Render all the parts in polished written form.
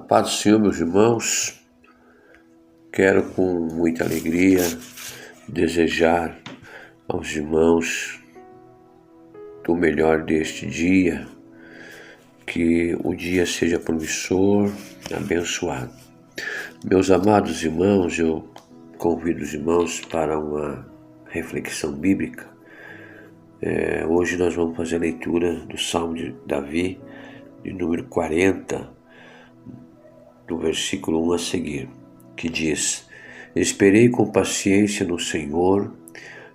Paz do Senhor, meus irmãos, quero com muita alegria desejar aos irmãos o melhor deste dia, que o dia seja promissor, abençoado. Meus amados irmãos, eu convido os irmãos para uma reflexão bíblica. Hoje nós vamos fazer a leitura do Salmo de Davi, de número 40, do versículo 1 a seguir, que diz: Esperei com paciência no Senhor,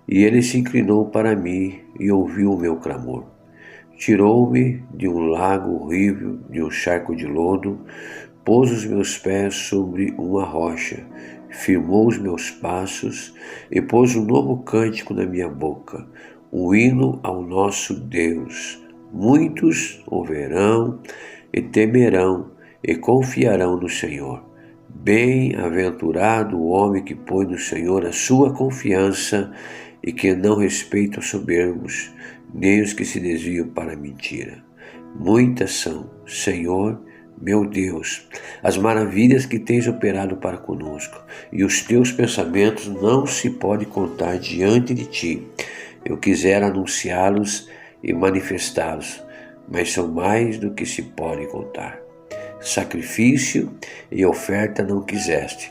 e Ele se inclinou para mim e ouviu o meu clamor. Tirou-me de um lago horrível, de um charco de lodo, pôs os meus pés sobre uma rocha, firmou os meus passos e pôs um novo cântico na minha boca, um hino ao nosso Deus. Muitos o verão e temerão e confiarão no Senhor. Bem-aventurado o homem que põe no Senhor a sua confiança e que não respeita os soberbos, nem os que se desviam para a mentira. Muitas são, Senhor, meu Deus, as maravilhas que tens operado para conosco, e os teus pensamentos não se pode contar diante de ti. Eu quisera anunciá-los e manifestá-los, mas são mais do que se pode contar. Sacrifício e oferta não quiseste,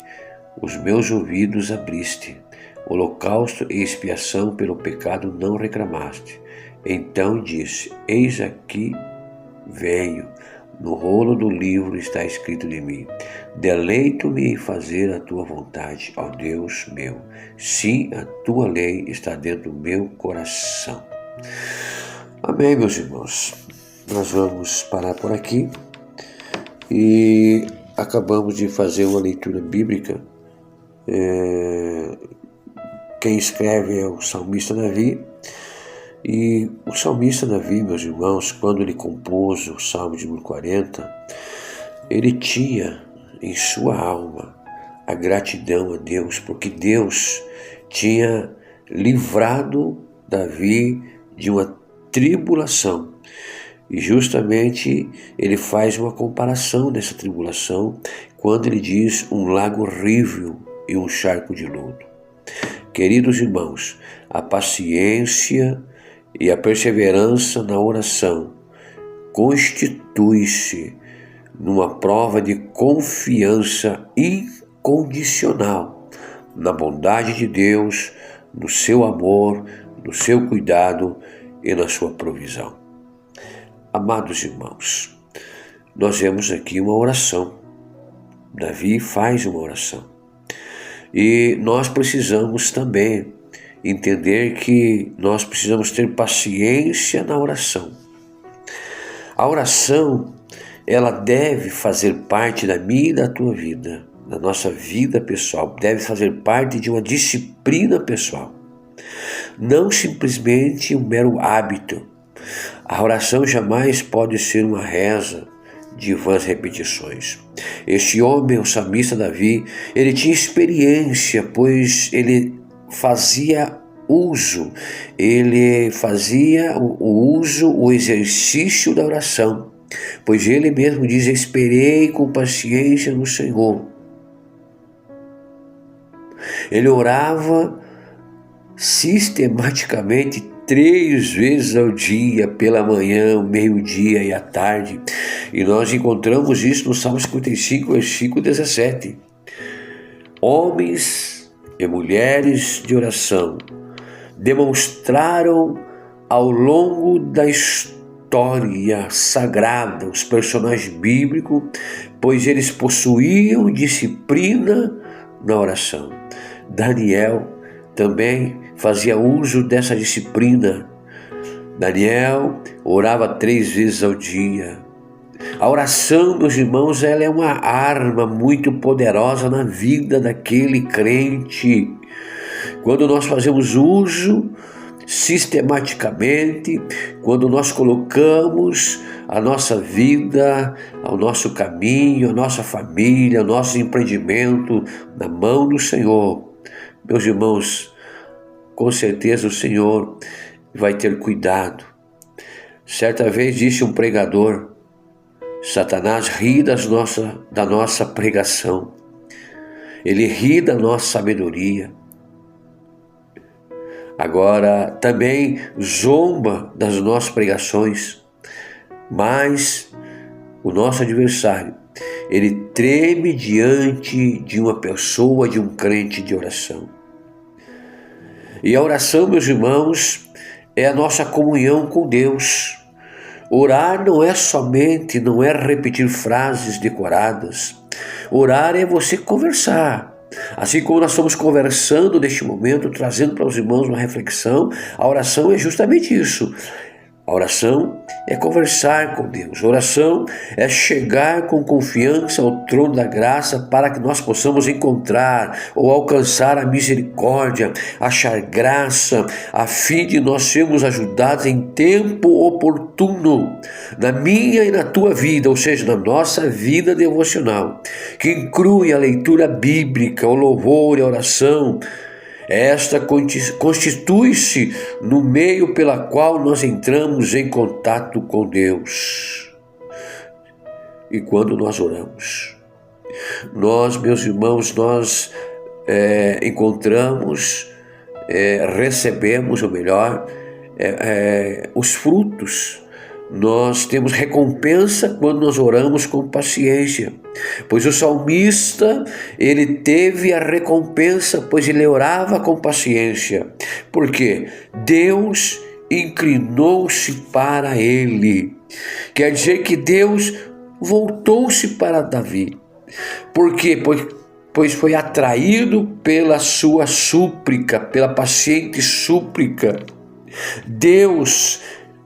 os meus ouvidos abriste, holocausto e expiação pelo pecado não reclamaste. Então disse: Eis aqui venho, no rolo do livro está escrito de mim. Deleito-me em fazer a tua vontade, ó Deus meu. Sim, a tua lei está dentro do meu coração. Amém, meus irmãos. Nós vamos parar por aqui. E acabamos de fazer uma leitura bíblica. Quem escreve é o salmista Davi. E o salmista Davi, meus irmãos, quando ele compôs o Salmo de número 40, ele tinha em sua alma a gratidão a Deus, porque Deus tinha livrado Davi de uma tribulação. E justamente ele faz uma comparação dessa tribulação quando ele diz um lago horrível e um charco de lodo. Queridos irmãos, a paciência e a perseverança na oração constitui-se numa prova de confiança incondicional na bondade de Deus, no seu amor, no seu cuidado e na sua provisão. Amados irmãos, nós vemos aqui uma oração. Davi faz uma oração. E nós precisamos também entender que nós precisamos ter paciência na oração. A oração, ela deve fazer parte da minha e da tua vida, da nossa vida pessoal, deve fazer parte de uma disciplina pessoal. Não simplesmente um mero hábito. A oração jamais pode ser uma reza de vãs repetições. Este homem, o salmista Davi, ele tinha experiência, pois ele fazia uso, o exercício da oração, pois ele mesmo diz: esperei com paciência no Senhor. Ele orava sistematicamente 3 vezes ao dia, pela manhã, meio-dia e à tarde. E nós encontramos isso no Salmo 55, versículo 17. Homens e mulheres de oração demonstraram ao longo da história sagrada, os personagens bíblicos, pois eles possuíam disciplina na oração. Daniel também fazia uso dessa disciplina. Daniel orava 3 vezes ao dia. A oração, meus irmãos, ela é uma arma muito poderosa na vida daquele crente. Quando nós fazemos uso sistematicamente, quando nós colocamos a nossa vida, o nosso caminho, a nossa família, o nosso empreendimento na mão do Senhor, meus irmãos, com certeza o Senhor vai ter cuidado. Certa vez disse um pregador: Satanás ri da nossa pregação, ele ri da nossa sabedoria. Agora também zomba das nossas pregações, mas o nosso adversário, ele treme diante de uma pessoa, de um crente de oração. E a oração, meus irmãos, é a nossa comunhão com Deus. Orar não é repetir frases decoradas. Orar é você conversar. Assim como nós estamos conversando neste momento, trazendo para os irmãos uma reflexão, a oração é justamente isso. A oração é conversar com Deus. A oração é chegar com confiança ao trono da graça para que nós possamos encontrar ou alcançar a misericórdia, achar graça, a fim de nós sermos ajudados em tempo oportuno, na minha e na tua vida, ou seja, na nossa vida devocional, que inclui a leitura bíblica, o louvor e a oração. Esta constitui-se no meio pela qual nós entramos em contato com Deus. E quando nós oramos, nós, meus irmãos, encontramos, recebemos, ou melhor, os frutos. Nós temos recompensa quando nós oramos com paciência, pois o salmista, ele teve a recompensa, pois ele orava com paciência. Por quê? Deus inclinou-se para ele. Quer dizer que Deus voltou-se para Davi. Por quê? Pois foi atraído pela sua súplica, pela paciente súplica. Deus,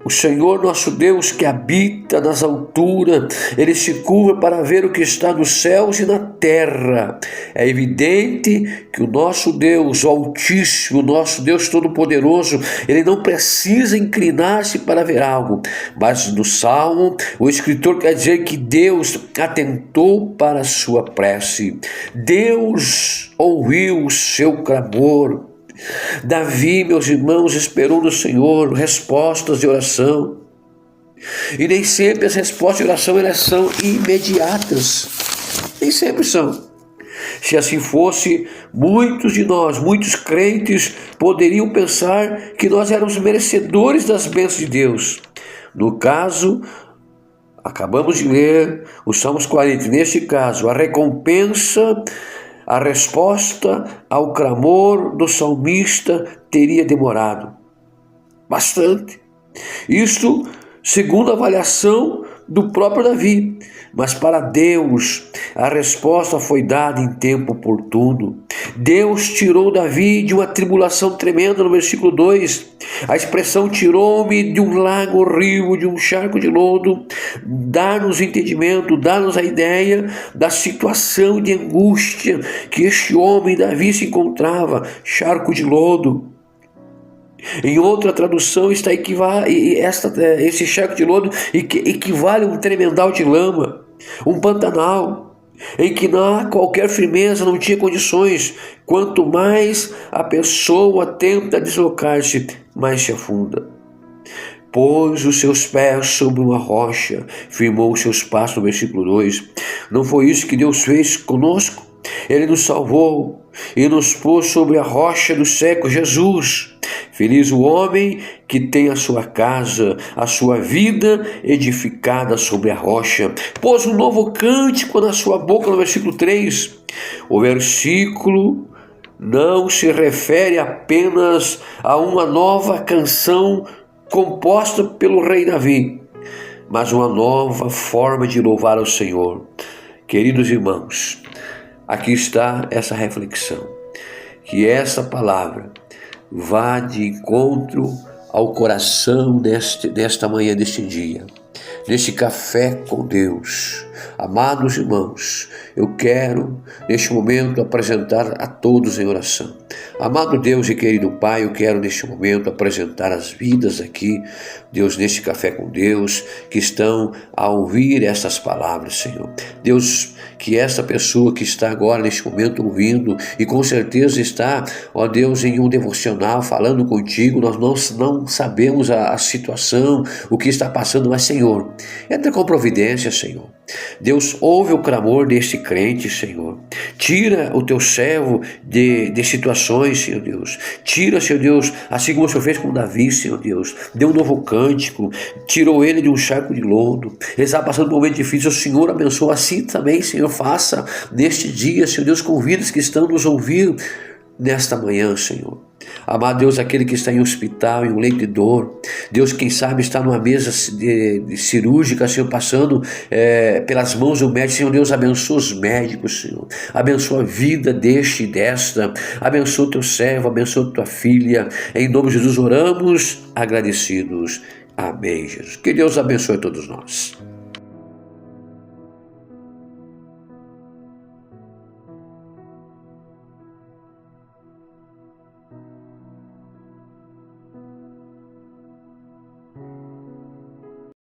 o Senhor nosso Deus, que habita nas alturas, ele se curva para ver o que está nos céus e na terra. É evidente que o nosso Deus, o Altíssimo, o nosso Deus Todo-Poderoso, ele não precisa inclinar-se para ver algo. Mas no Salmo, o escritor quer dizer que Deus atentou para a sua prece. Deus ouviu o seu clamor. Davi, meus irmãos, esperou no Senhor respostas de oração. E nem sempre as respostas de oração elas são imediatas. Nem sempre são. Se assim fosse, muitos de nós, muitos crentes, poderiam pensar que nós éramos merecedores das bênçãos de Deus. No caso, acabamos de ler o Salmos 40. Neste caso, a resposta ao clamor do salmista teria demorado bastante. Isto segundo a avaliação do próprio Davi. Mas para Deus a resposta foi dada em tempo oportuno. Deus tirou Davi de uma tribulação tremenda no versículo 2. A expressão tirou-me de um lago horrível, de um charco de lodo, dá-nos entendimento, dá-nos a ideia da situação de angústia que este homem Davi se encontrava, charco de lodo. Em outra tradução está esse charco de lodo equivale a um tremendal de lama, um pantanal, em que não há qualquer firmeza, não tinha condições. Quanto mais a pessoa tenta deslocar-se, mais se afunda. Pôs os seus pés sobre uma rocha, firmou os seus passos, no versículo 2. Não foi isso que Deus fez conosco? Ele nos salvou e nos pôs sobre a rocha do século, Jesus. Feliz o homem que tem a sua casa, a sua vida edificada sobre a rocha. Pôs um novo cântico na sua boca, no versículo 3. O versículo não se refere apenas a uma nova canção composta pelo rei Davi, mas uma nova forma de louvar ao Senhor. Queridos irmãos, aqui está essa reflexão, que essa palavra vá de encontro ao coração desta manhã, deste dia, neste café com Deus. Amados irmãos, eu quero neste momento apresentar a todos em oração. Amado Deus e querido Pai, eu quero neste momento apresentar as vidas aqui, Deus, neste café com Deus, que estão a ouvir estas palavras, Senhor. Deus, que essa pessoa que está agora neste momento ouvindo e com certeza está, ó Deus, em um devocional falando contigo, nós não sabemos a situação, o que está passando, mas Senhor, entra com providência, Senhor. Deus, ouve o clamor deste crente, Senhor. Tira o teu servo de situações, Senhor Deus. Tira, Senhor Deus, assim como o Senhor fez com Davi, Senhor Deus. Deu um novo cântico, tirou ele de um charco de lodo. Ele estava passando um momento difícil, o Senhor abençoa. Assim também, Senhor, faça neste dia, Senhor Deus, convida os que estão nos ouvindo nesta manhã, Senhor. Amado Deus, aquele que está em hospital, em um leito de dor, Deus, quem sabe está numa mesa de cirúrgica, Senhor, passando pelas mãos do médico, Senhor Deus, abençoa os médicos, Senhor, abençoa a vida deste e desta, abençoa o teu servo, abençoa a tua filha, em nome de Jesus oramos, agradecidos, amém, Jesus, que Deus abençoe a todos nós.